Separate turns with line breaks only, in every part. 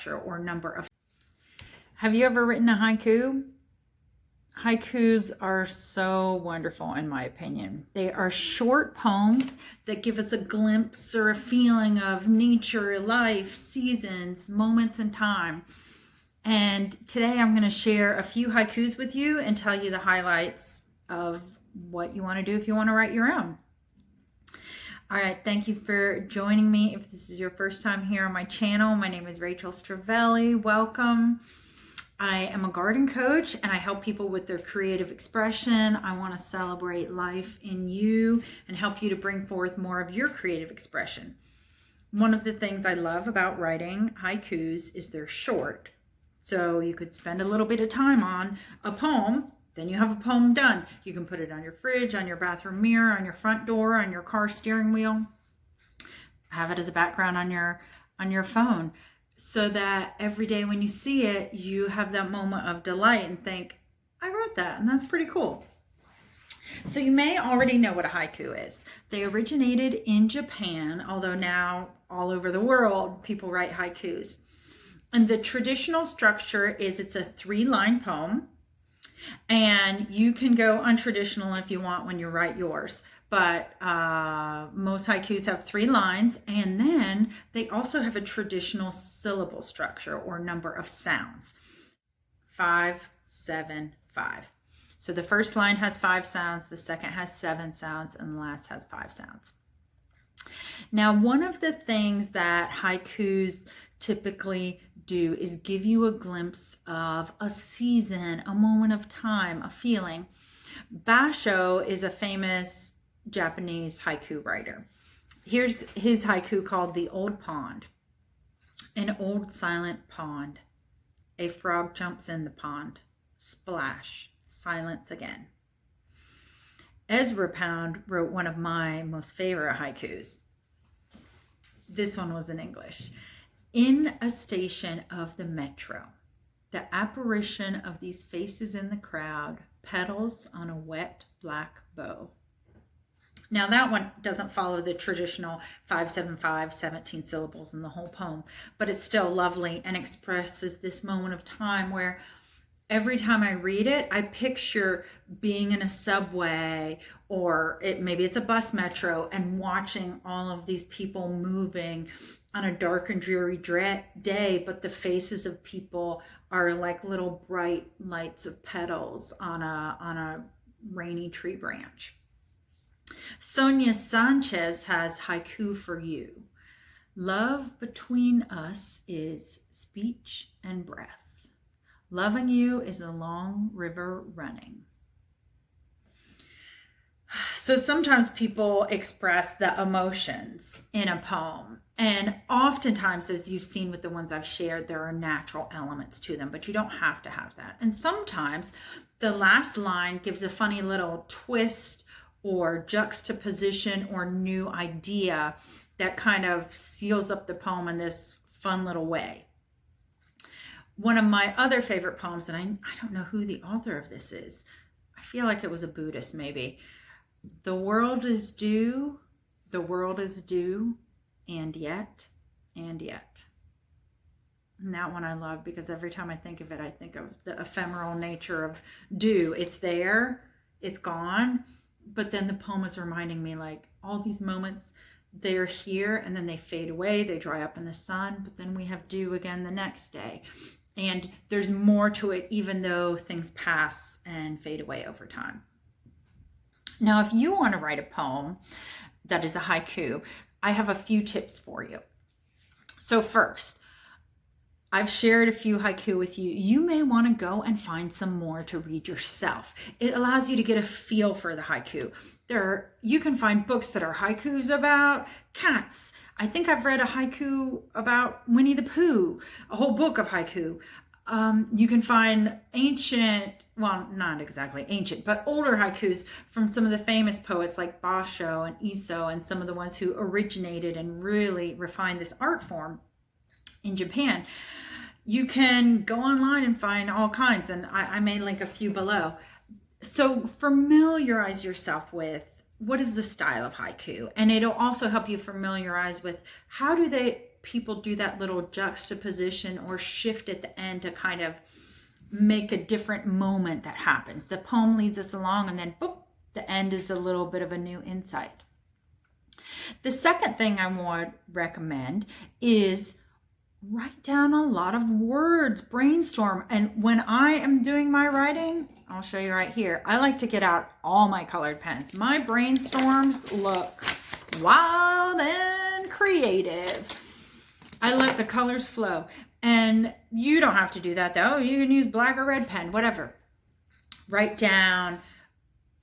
or number of. Have you ever written a haiku? Haikus are so wonderful in my opinion. They are short poems that give us a glimpse or a feeling of nature, life, seasons, moments in time. And today I'm going to share a few haikus with you and tell you the highlights of what you want to do if you want to write your own. All right, thank you for joining me. If this is your first time here on my channel, my name is Rachel Stravelli. Welcome. I am a garden coach and I help people with their creative expression. I want to celebrate life in you and help you to bring forth more of your creative expression. One of the things I love about writing haikus is they're short. So you could spend a little bit of time on a poem, then you have a poem done. You can put it on your fridge, on your bathroom mirror, on your front door, on your car steering wheel. Have it as a background on your phone so that every day when you see it, you have that moment of delight and think, I wrote that, and that's pretty cool. So you may already know what a haiku is. They originated in Japan, although now all over the world, people write haikus. And the traditional structure is it's a 3-line poem. And you can go untraditional if you want when you write yours. But most haikus have 3 lines. And then they also have a traditional syllable structure or number of sounds. 5, 7, 5. So the first line has 5 sounds, the second has 7 sounds, and the last has 5 sounds. Now, one of the things that haikus typically do is give you a glimpse of a season, a moment of time, a feeling. Basho is a famous Japanese haiku writer. Here's his haiku called The Old Pond. An old silent pond. A frog jumps in the pond. Splash. Silence again. Ezra Pound wrote one of my most favorite haikus. This one was in English. In a station of the metro, the apparition of these faces in the crowd petals on a wet black bow. Now that one doesn't follow the traditional 5, 7, 5, 17 syllables in the whole poem, but it's still lovely and expresses this moment of time where every time I read it, I picture being in a subway or maybe it's a bus metro and watching all of these people moving on a dark and dreary day, but the faces of people are like little bright lights of petals on a rainy tree branch. Sonia Sanchez has haiku for you. Love between us is speech and breath. Loving you is a long river running. So sometimes people express the emotions in a poem. And oftentimes, as you've seen with the ones I've shared, there are natural elements to them, but you don't have to have that. And sometimes the last line gives a funny little twist or juxtaposition or new idea that kind of seals up the poem in this fun little way. One of my other favorite poems, and I don't know who the author of this is. I feel like it was a Buddhist maybe. The world is due, and yet. And that one I love because every time I think of it, I think of the ephemeral nature of due. It's there, it's gone, but then the poem is reminding me like all these moments, they're here and then they fade away, they dry up in the sun, but then we have due again the next day. And there's more to it even though things pass and fade away over time. Now, if you want to write a poem that is a haiku, I have a few tips for you. So first, I've shared a few haiku with you. You may want to go and find some more to read yourself. It allows you to get a feel for the haiku. You can find books that are haikus about cats. I think I've read a haiku about Winnie the Pooh, a whole book of haiku. You can find well, not exactly ancient, but older haikus from some of the famous poets like Basho and Iso and some of the ones who originated and really refined this art form in Japan. You can go online and find all kinds, and I may link a few below. So familiarize yourself with what is the style of haiku, and it'll also help you familiarize with how do they people do that little juxtaposition or shift at the end to kind of make a different moment that happens. The poem leads us along, and then boop, the end is a little bit of a new insight. The second thing I would recommend is write down a lot of words, brainstorm. And when I am doing my writing, I'll show you right here, I like to get out all my colored pens. My brainstorms look wild and creative. I let the colors flow. And you don't have to do that though. You can use black or red pen, whatever. Write down.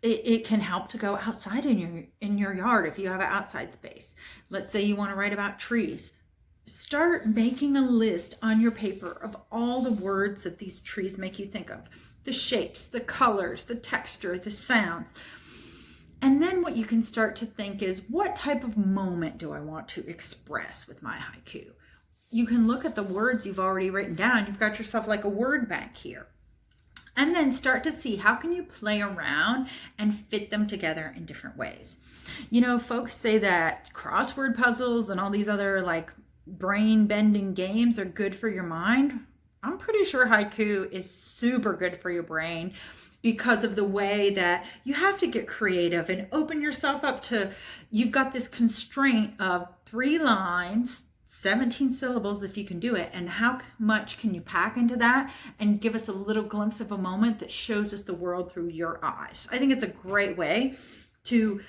It can help to go outside in your yard if you have an outside space. Let's say you want to write about trees. Start making a list on your paper of all the words that these trees make you think of. The shapes, the colors, the texture, the sounds. And then what you can start to think is, what type of moment do I want to express with my haiku? You can look at the words you've already written down. You've got yourself like a word bank here. And then start to see how can you play around and fit them together in different ways. You know, folks say that crossword puzzles and all these other like brain bending games are good for your mind. I'm pretty sure haiku is super good for your brain because of the way that you have to get creative and open yourself up to, you've got this constraint of 3 lines, 17 syllables if you can do it, and how much can you pack into that and give us a little glimpse of a moment that shows us the world through your eyes. I think it's a great way to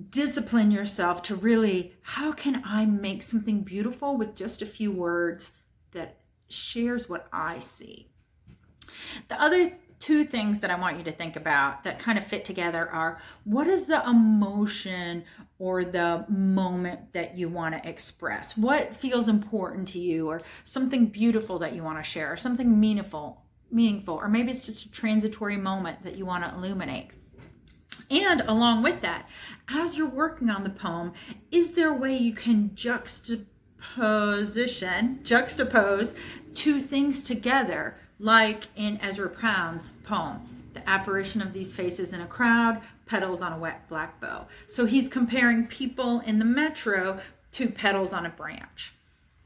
discipline yourself to really, how can I make something beautiful with just a few words that shares what I see. The other 2 things that I want you to think about that kind of fit together are, what is the emotion or the moment that you want to express? What feels important to you, or something beautiful that you want to share, or something meaningful, or maybe it's just a transitory moment that you want to illuminate. And along with that, as you're working on the poem, is there a way you can juxtapose 2 things together? Like in Ezra Pound's poem, the apparition of these faces in a crowd, petals on a wet black bow. So he's comparing people in the metro to petals on a branch.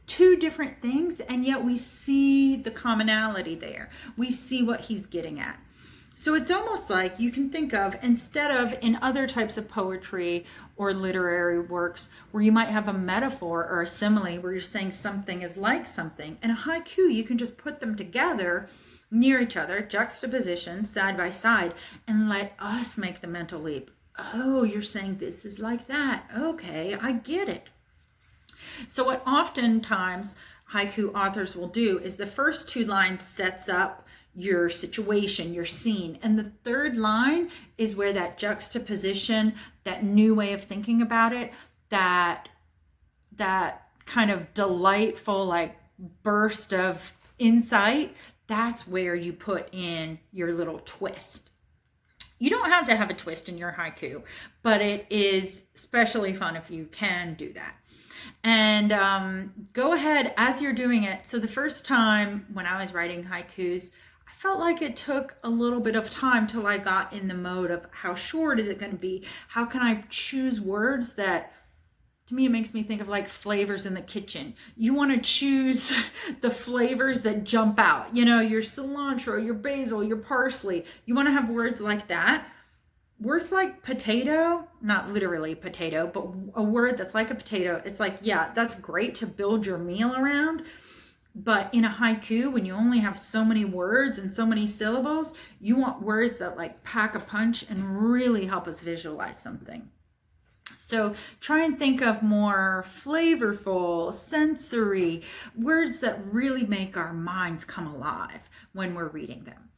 2 different things, and yet we see the commonality there. We see what he's getting at. So it's almost like you can think of, instead of in other types of poetry or literary works where you might have a metaphor or a simile where you're saying something is like something, in a haiku you can just put them together near each other, juxtaposition, side by side, and let us make the mental leap. Oh, you're saying this is like that. Okay, I get it. So what oftentimes haiku authors will do is the first 2 lines sets up your situation, your scene. And the 3rd line is where that juxtaposition, that new way of thinking about it, that kind of delightful like burst of insight, that's where you put in your little twist. You don't have to have a twist in your haiku, but it is especially fun if you can do that. And go ahead as you're doing it. So the first time when I was writing haikus, I felt like it took a little bit of time till I got in the mode of how short is it going to be? How can I choose words that, to me, it makes me think of like flavors in the kitchen. You want to choose the flavors that jump out. You know, your cilantro, your basil, your parsley. You want to have words like that. Words like potato, not literally potato, but a word that's like a potato. It's like, yeah, that's great to build your meal around. But in a haiku, when you only have so many words and so many syllables, you want words that like pack a punch and really help us visualize something. So try and think of more flavorful, sensory words that really make our minds come alive when we're reading them.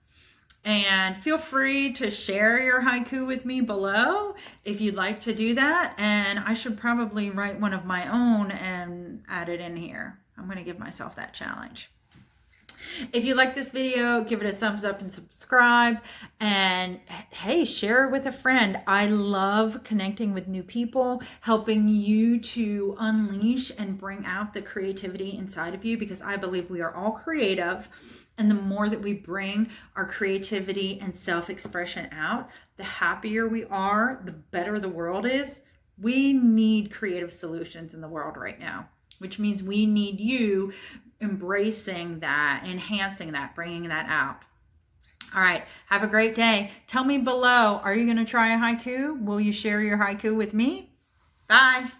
And feel free to share your haiku with me below if you'd like to do that. And I should probably write one of my own and add it in here. I'm going to give myself that challenge. If you like this video, give it a thumbs up and subscribe. And hey, share it with a friend. I love connecting with new people, helping you to unleash and bring out the creativity inside of you, because I believe we are all creative. And the more that we bring our creativity and self-expression out, the happier we are, the better the world is. We need creative solutions in the world right now. which means we need you embracing that, enhancing that, bringing that out. All right. Have a great day. Tell me below, are you going to try a haiku? Will you share your haiku with me? Bye.